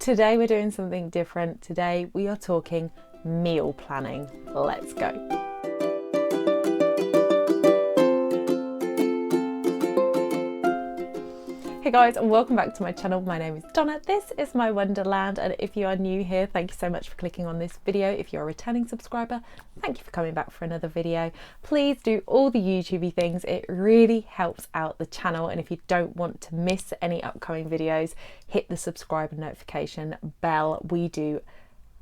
Today we're doing something different. Today we are talking meal planning. Let's go. Hey guys, and welcome back to my channel. My name is Donna. This is my Wonderland, and if you are new here, thank you so much for clicking on this video. If you're a returning subscriber, thank you for coming back for another video. Please do all the YouTubey things. It really helps out the channel, and if you don't want to miss any upcoming videos, hit the subscribe and notification bell. We do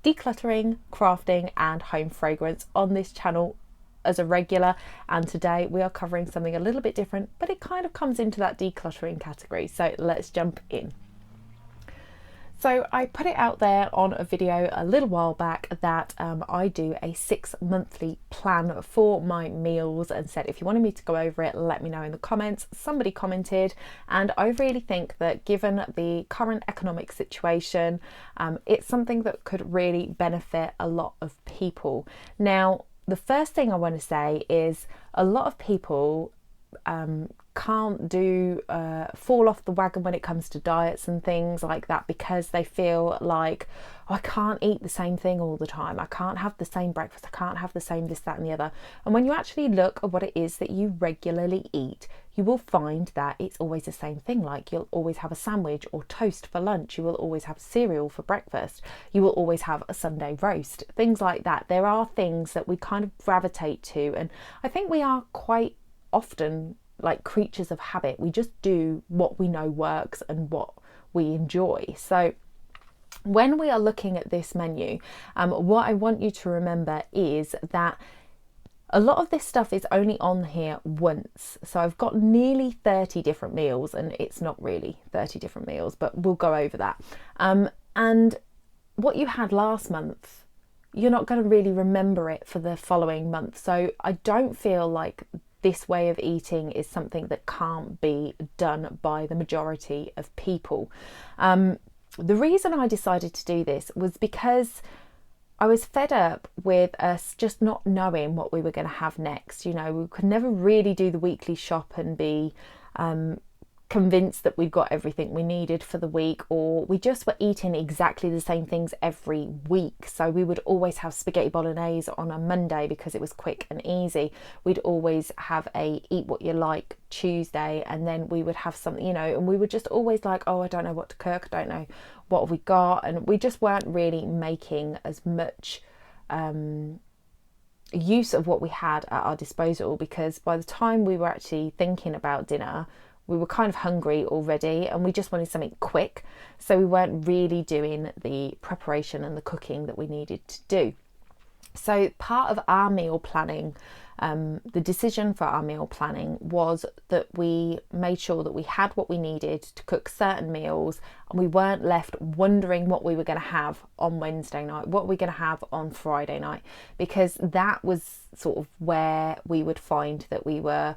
decluttering, crafting and home fragrance on this channel as a regular, and today we are covering something a little bit different, but it kind of comes into that decluttering category, so let's jump in. So I put it out there on a video a little while back that I do a 6-monthly plan for my meals, and said if you wanted me to go over it, let me know in the comments. Somebody commented, and I really think that given the current economic situation, it's something that could really benefit a lot of people. Now, the first thing I want to say is a lot of people can't fall off the wagon when it comes to diets and things like that, because they feel like, oh, I can't eat the same thing all the time, I can't have the same breakfast, I can't have the same this, that and the other. And when you actually look at what it is that you regularly eat, you will find that it's always the same thing. Like, you'll always have a sandwich or toast for lunch, you will always have cereal for breakfast, you will always have a Sunday roast, things like that. There are things that we kind of gravitate to, and I think we are quite often like creatures of habit. We just do what we know works and what we enjoy. So when we are looking at this menu, what I want you to remember is that a lot of this stuff is only on here once. So I've got nearly 30 different meals, and it's not really 30 different meals, but we'll go over that. And what you had last month, you're not going to really remember it for the following month. So I don't feel like this way of eating is something that can't be done by the majority of people. The reason I decided to do this was because I was fed up with us just not knowing what we were going to have next. You know, we could never really do the weekly shop and be convinced that we'd got everything we needed for the week, or we just were eating exactly the same things every week. So we would always have spaghetti bolognese on a Monday because it was quick and easy. We'd always have a eat what you like Tuesday, and then we would have something, you know, and we were just always like, oh, I don't know what to cook, I don't know what have we got, and we just weren't really making as much use of what we had at our disposal, because by the time we were actually thinking about dinner, we were kind of hungry already and we just wanted something quick. So we weren't really doing the preparation and the cooking that we needed to do. So part of our meal planning, the decision for our meal planning was that we made sure that we had what we needed to cook certain meals, and we weren't left wondering what we were going to have on Wednesday night, what we're going to have on Friday night, because that was sort of where we would find that we were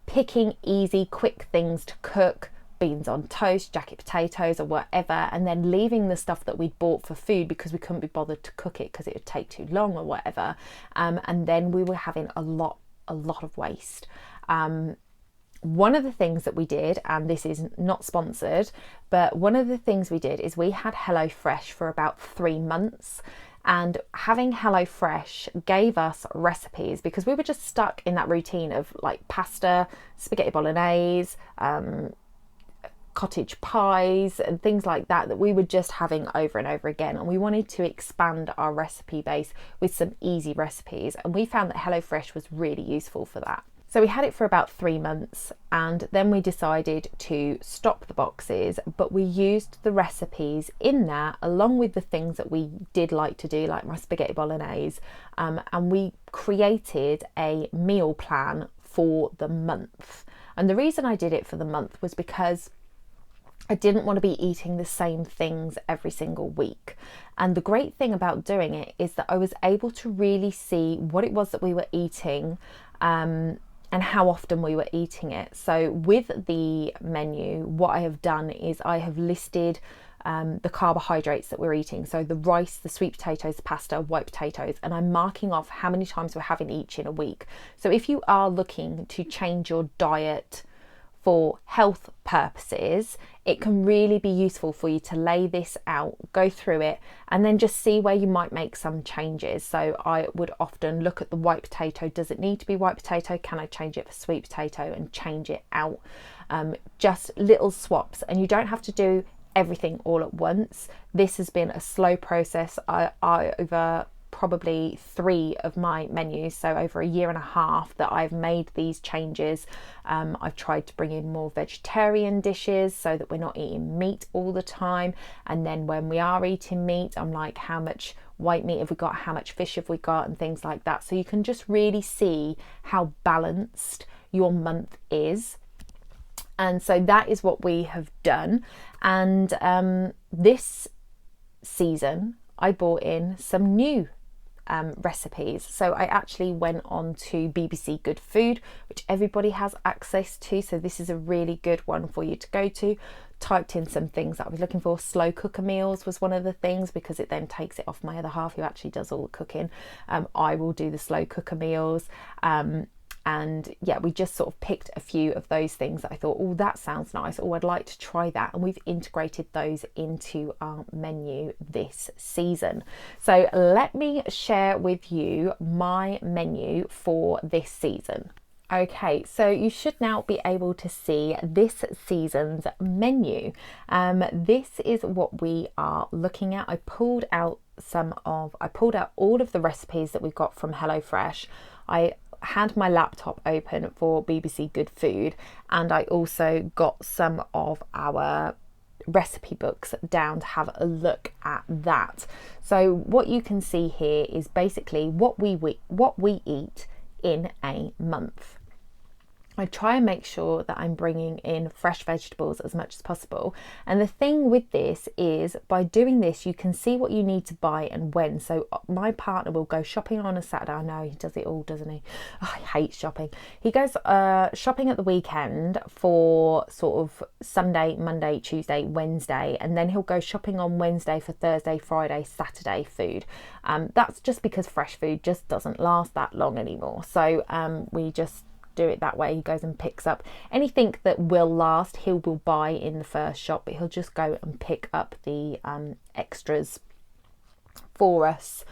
picking easy, quick things to cook, beans on toast, jacket potatoes or whatever, and then leaving the stuff that we'd bought for food because we couldn't be bothered to cook it because it would take too long or whatever. And then we were having a lot of waste. One of the things that we did, and this is not sponsored, but one of the things we did is we had HelloFresh for about 3 months. And having HelloFresh gave us recipes, because we were just stuck in that routine of like pasta, spaghetti bolognese, cottage pies and things like that, that we were just having over and over again. And we wanted to expand our recipe base with some easy recipes. And we found that HelloFresh was really useful for that. So we had it for about 3 months, and then we decided to stop the boxes, but we used the recipes in there along with the things that we did like to do, like my spaghetti bolognese, and we created a meal plan for the month. And the reason I did it for the month was because I didn't want to be eating the same things every single week. And the great thing about doing it is that I was able to really see what it was that we were eating, and how often we were eating it. So with the menu, what I have done is I have listed the carbohydrates that we're eating. So the rice, the sweet potatoes, the pasta, white potatoes, and I'm marking off how many times we're having each in a week. So if you are looking to change your diet for health purposes, it can really be useful for you to lay this out, go through it, and then just see where you might make some changes. So I would often look at the white potato. Does it need to be white potato? Can I change it for sweet potato and change it out? Just little swaps, and you don't have to do everything all at once. This has been a slow process. I over probably 3 of my menus, so over a year and a half that I've made these changes. I've tried to bring in more vegetarian dishes so that we're not eating meat all the time, and then when we are eating meat, I'm like, how much white meat have we got, how much fish have we got, and things like that. So you can just really see how balanced your month is. And so that is what we have done. And this season I brought in some new recipes. So I actually went on to BBC Good Food, which everybody has access to, so this is a really good one for you to go to. Typed in some things that I was looking for. Slow cooker meals was one of the things, because it then takes it off my other half who actually does all the cooking. I will do the slow cooker meals. And yeah, we just sort of picked a few of those things that I thought, oh, that sounds nice, or I'd like to try that. And we've integrated those into our menu this season. So let me share with you my menu for this season. Okay, so you should now be able to see this season's menu. This is what we are looking at. I pulled out all of the recipes that we've got from HelloFresh. I had my laptop open for BBC Good Food, and I also got some of our recipe books down to have a look at that. So what you can see here is basically what we eat in a month. I try and make sure that I'm bringing in fresh vegetables as much as possible. And the thing with this is, by doing this, you can see what you need to buy and when. So my partner will go shopping on a Saturday. I know he does it all, doesn't he? Oh, I hate shopping. He goes shopping at the weekend for sort of Sunday, Monday, Tuesday, Wednesday, and then he'll go shopping on Wednesday for Thursday, Friday, Saturday food. That's just because fresh food just doesn't last that long anymore. So we just do it that way. He goes and picks up anything that will last. He will buy in the first shop, but he'll just go and pick up the extras for us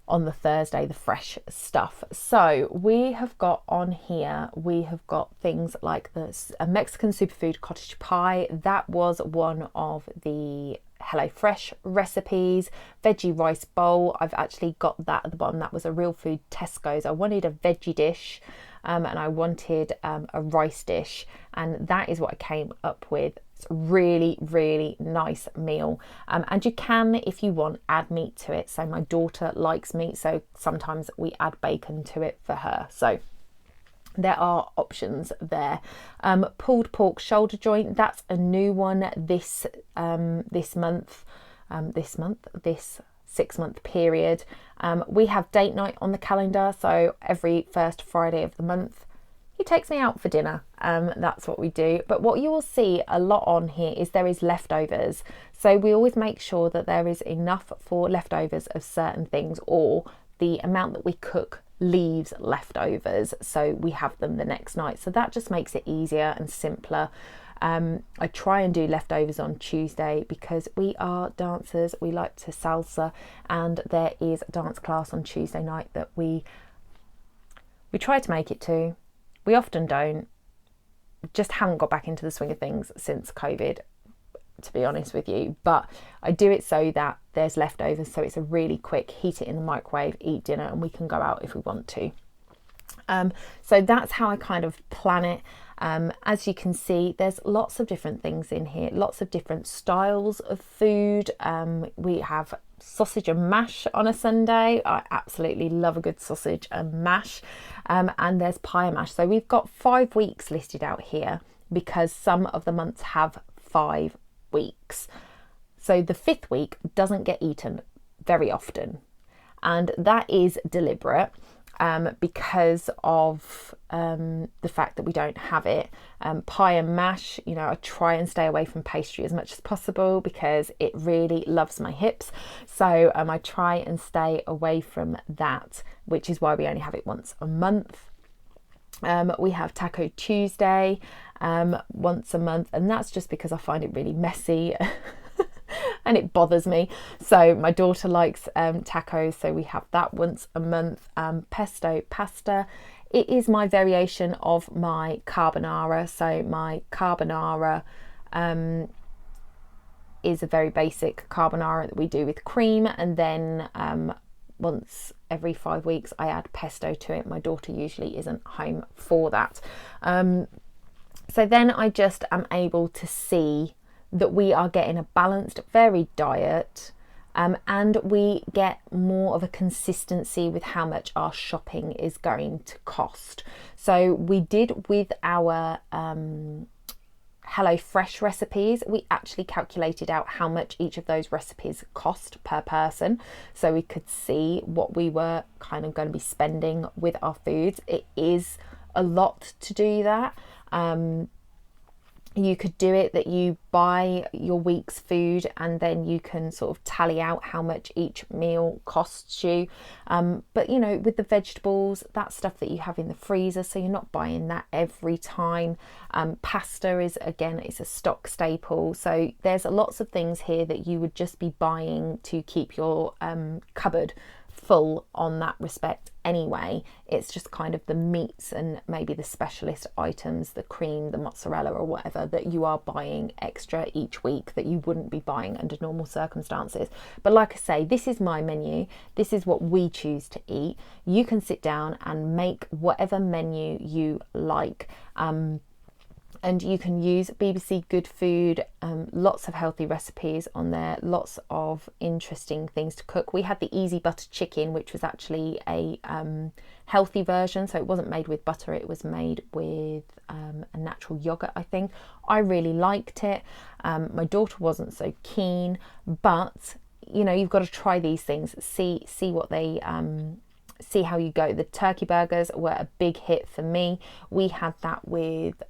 on the Thursday, the fresh stuff. So we have got on here, we have got things like this, a Mexican superfood cottage pie. That was one of the HelloFresh recipes. Veggie rice bowl, I've actually got that at the bottom. That was a Real Food Tesco's. I wanted a veggie dish and I wanted a rice dish, and that is what I came up with. It's a really, really nice meal. And you can, if you want, add meat to it. So my daughter likes meat, so sometimes we add bacon to it for her. So there are options there. Pulled pork shoulder joint, that's a new one this 6-month period. We have date night on the calendar, so every first Friday of the month he takes me out for dinner. That's what we do. But what you will see a lot on here is there is leftovers. So we always make sure that there is enough for leftovers of certain things, or the amount that we cook leaves leftovers, so we have them the next night. So that just makes it easier and simpler. I try and do leftovers on Tuesday because we are dancers, we like to salsa, and there is a dance class on Tuesday night that we try to make it to. We often don't, just haven't got back into the swing of things since COVID, to be honest with you, but I do it so that there's leftovers, so it's a really quick heat it in the microwave, eat dinner, and we can go out if we want to. So that's how I kind of plan it. As you can see, there's lots of different things in here, lots of different styles of food. We have sausage and mash on a Sunday. I absolutely love a good sausage and mash. And there's pie and mash. So we've got 5 weeks listed out here because some of the months have 5 weeks. So the 5th week doesn't get eaten very often. And that is deliberate. Because of the fact that we don't have it. Pie and mash, you know, I try and stay away from pastry as much as possible because it really loves my hips. So I try and stay away from that, which is why we only have it once a month. We have Taco Tuesday once a month, and that's just because I find it really messy and it bothers me. So my daughter likes tacos, so we have that once a month. Pesto pasta. It is my variation of my carbonara. So my carbonara is a very basic carbonara that we do with cream, and then once every 5 weeks I add pesto to it. My daughter usually isn't home for that. So then I just am able to see that we are getting a balanced, varied diet, and we get more of a consistency with how much our shopping is going to cost. So we did with our HelloFresh recipes, we actually calculated out how much each of those recipes cost per person, so we could see what we were kind of going to be spending with our foods. It is a lot to do that. You could do it that you buy your week's food and then you can sort of tally out how much each meal costs you. But you know, with the vegetables, that's stuff that you have in the freezer, so you're not buying that every time. Pasta is, again, it's a stock staple. So there's lots of things here that you would just be buying to keep your cupboard full on that respect anyway. It's just kind of the meats and maybe the specialist items, the cream, the mozzarella or whatever, that you are buying extra each week that you wouldn't be buying under normal circumstances. But like I say, this is my menu. This is what we choose to eat. You can sit down and make whatever menu you like. And you can use BBC Good Food, lots of healthy recipes on there, lots of interesting things to cook. We had the easy butter chicken, which was actually a healthy version. So it wasn't made with butter, it was made with a natural yogurt, I think. I really liked it. My daughter wasn't so keen, but you know, you've got to try these things, see what they see how you go. The turkey burgers were a big hit for me. We had that with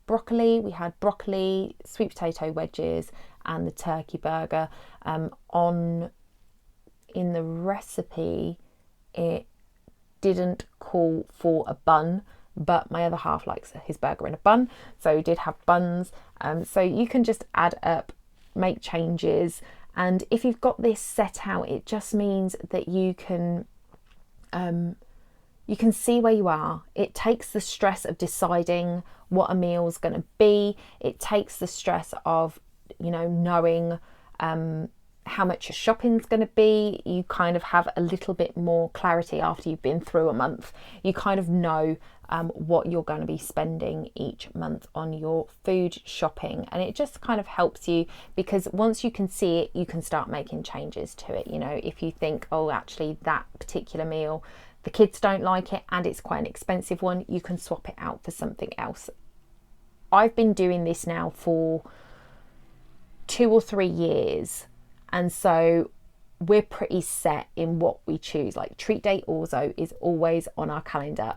broccoli. We had broccoli, sweet potato wedges, and the turkey burger. In the recipe, it didn't call for a bun, but my other half likes his burger in a bun, so we did have buns. So you can just add up, make changes. And if you've got this set out, it just means that you can see where you are. It takes the stress of deciding what a meal is going to be. It takes the stress of, you know, knowing how much your shopping's going to be. You kind of have a little bit more clarity after you've been through a month. You kind of know what you're going to be spending each month on your food shopping, and it just kind of helps you, because once you can see it, you can start making changes to it. You know, if you think, oh, actually that particular meal, the kids don't like it and it's quite an expensive one, you can swap it out for something else. I've been doing this now for 2 or 3 years, and so we're pretty set in what we choose. Like treat day orzo is always on our calendar.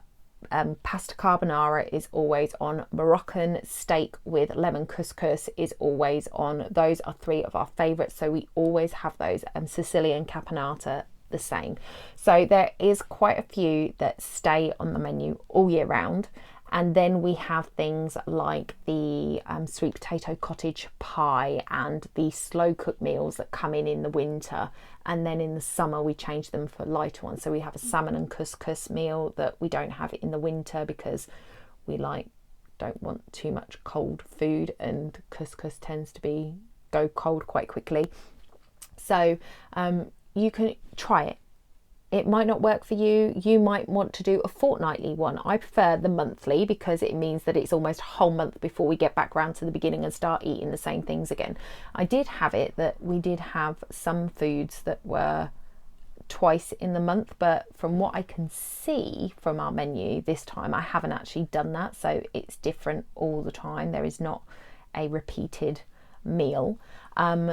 Pasta carbonara is always on. Moroccan steak with lemon couscous is always on. Those are 3 of our favourites, so we always have those. Sicilian caponata, the same. So there is quite a few that stay on the menu all year round. And then we have things like the sweet potato cottage pie and the slow cook meals that come in the winter. And then in the summer we change them for lighter ones. So we have a salmon and couscous meal that we don't have in the winter because we don't want too much cold food, and couscous tends to go cold quite quickly. So you can try it. It might not work for you. You might want to do a fortnightly one. I prefer the monthly because it means that it's almost a whole month before we get back round to the beginning and start eating the same things again. I did have it that we did have some foods that were twice in the month, but from what I can see from our menu this time, I haven't actually done that. So it's different all the time. There is not a repeated meal.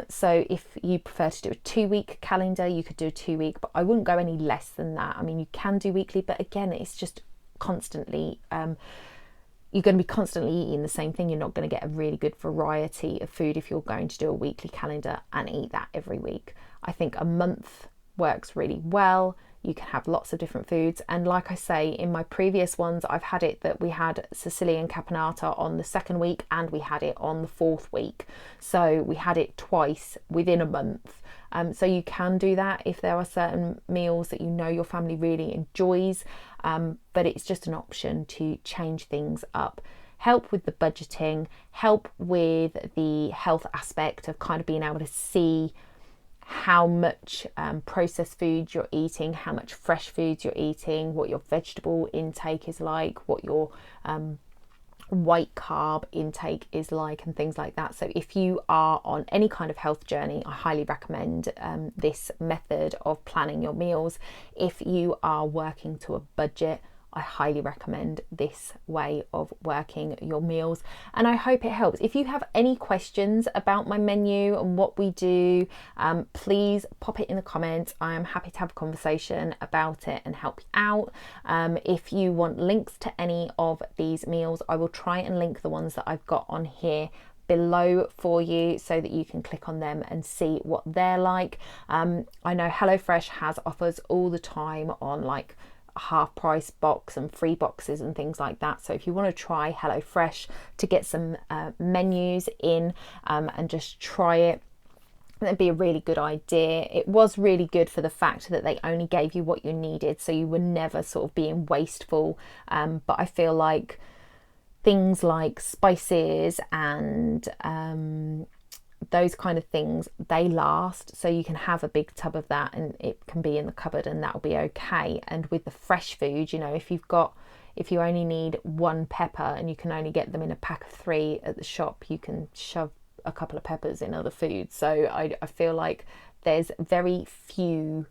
So if you prefer to do a 2-week calendar, you could do a 2-week, but I wouldn't go any less than that. I mean, you can do weekly, but again, it's just constantly, you're going to be constantly eating the same thing. You're not going to get a really good variety of food if you're going to do a weekly calendar and eat that every week. I think a month works really well. You can have lots of different foods. And like I say, in my previous ones, I've had it that we had Sicilian caponata on the 2nd week and we had it on the 4th week. So we had it twice within a month. So you can do that if there are certain meals that you know your family really enjoys, but it's just an option to change things up. Help with the budgeting, help with the health aspect of kind of being able to see how much processed food you're eating, how much fresh foods you're eating, what your vegetable intake is like, what your white carb intake is like, and things like that. So if you are on any kind of health journey, I highly recommend this method of planning your meals. If you are working to a budget, I highly recommend this way of working your meals, and I hope it helps. If you have any questions about my menu and what we do, please pop it in the comments. I am happy to have a conversation about it and help you out. If you want links to any of these meals, I will try and link the ones that I've got on here below for you so that you can click on them and see what they're like. I know HelloFresh has offers all the time on like half price box and free boxes and things like that. So if you want to try HelloFresh to get some menus in and just try it, that'd be a really good idea. It was really good for the fact that they only gave you what you needed, so you were never sort of being wasteful. But I feel like things like spices and those kind of things, they last, so you can have a big tub of that and it can be in the cupboard and that'll be okay. And with the fresh food, you know, if you only need 1 pepper and you can only get them in a pack of 3 at the shop, you can shove a couple of peppers in other foods. So I feel like there's very few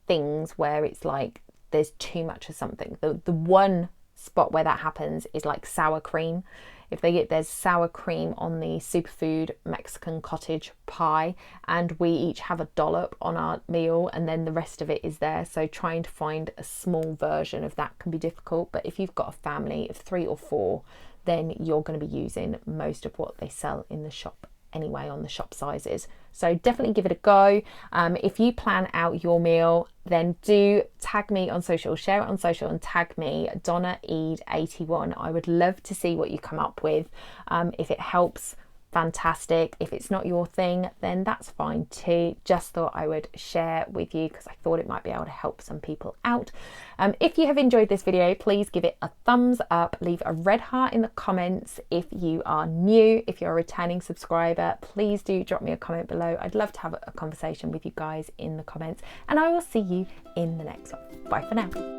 things where it's like there's too much of something. The one spot where that happens is like sour cream. If there's sour cream on the superfood Mexican cottage pie, and we each have a dollop on our meal and then the rest of it is there. So trying to find a small version of that can be difficult. But if you've got a family of 3 or 4, then you're going to be using most of what they sell in the shop anyway, on the shop sizes. So definitely give it a go. If you plan out your meal, then do tag me on social, share it on social and tag me, DonnaEd81. I would love to see what you come up with. If it helps, fantastic. If it's not your thing, then that's fine too. Just thought I would share with you because I thought it might be able to help some people out. If you have enjoyed this video, please give it a thumbs up, leave a red heart in the comments. If you are new, if you're a returning subscriber, please do drop me a comment below. I'd love to have a conversation with you guys in the comments, and I will see you in the next one. Bye for now.